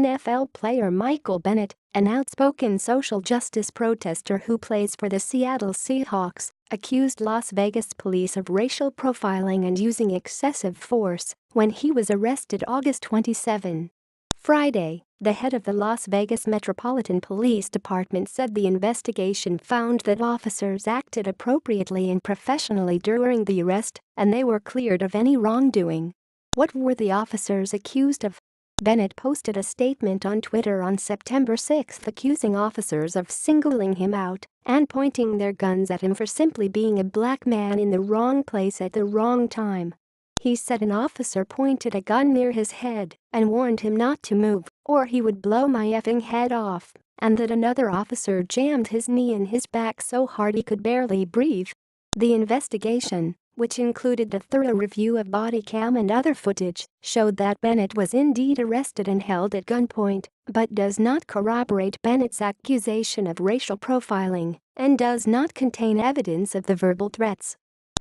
NFL player Michael Bennett, an outspoken social justice protester who plays for the Seattle Seahawks, accused Las Vegas police of racial profiling and using excessive force when he was arrested August 27. Friday, the head of the Las Vegas Metropolitan Police Department said the investigation found that officers acted appropriately and professionally during the arrest, and they were cleared of any wrongdoing. What were the officers accused of? Bennett posted a statement on Twitter on September 6 accusing officers of singling him out and pointing their guns at him for simply being a black man in the wrong place at the wrong time. He said an officer pointed a gun near his head and warned him not to move or he would blow my effing head off, and that another officer jammed his knee in his back so hard he could barely breathe. The investigation, which included a thorough review of body cam and other footage, showed that Bennett was indeed arrested and held at gunpoint, but does not corroborate Bennett's accusation of racial profiling and does not contain evidence of the verbal threats.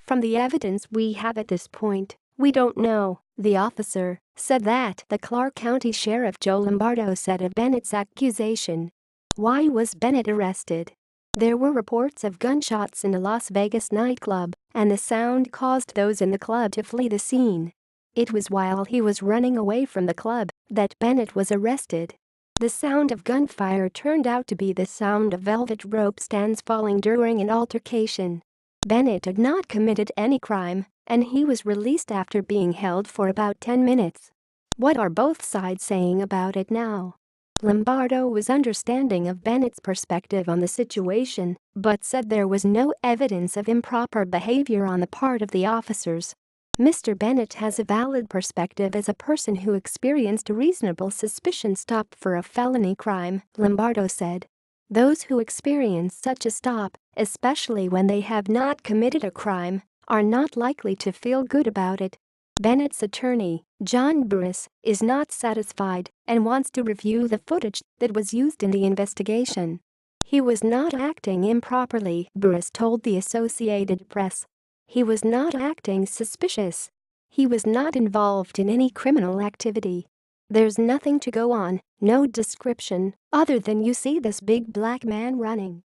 From the evidence we have at this point, we don't know, the officer said that the Clark County Sheriff Joe Lombardo said of Bennett's accusation. Why was Bennett arrested? There were reports of gunshots in a Las Vegas nightclub, and the sound caused those in the club to flee the scene. It was while he was running away from the club that Bennett was arrested. The sound of gunfire turned out to be the sound of velvet rope stands falling during an altercation. Bennett had not committed any crime, and he was released after being held for about 10 minutes. What are both sides saying about it now? Lombardo was understanding of Bennett's perspective on the situation, but said there was no evidence of improper behavior on the part of the officers. Mr. Bennett has a valid perspective as a person who experienced a reasonable suspicion stop for a felony crime, Lombardo said. Those who experience such a stop, especially when they have not committed a crime, are not likely to feel good about it. Bennett's attorney, John Burris, is not satisfied and wants to review the footage that was used in the investigation. He was not acting improperly, Burris told the Associated Press. He was not acting suspicious. He was not involved in any criminal activity. There's nothing to go on, no description, other than you see this big black man running.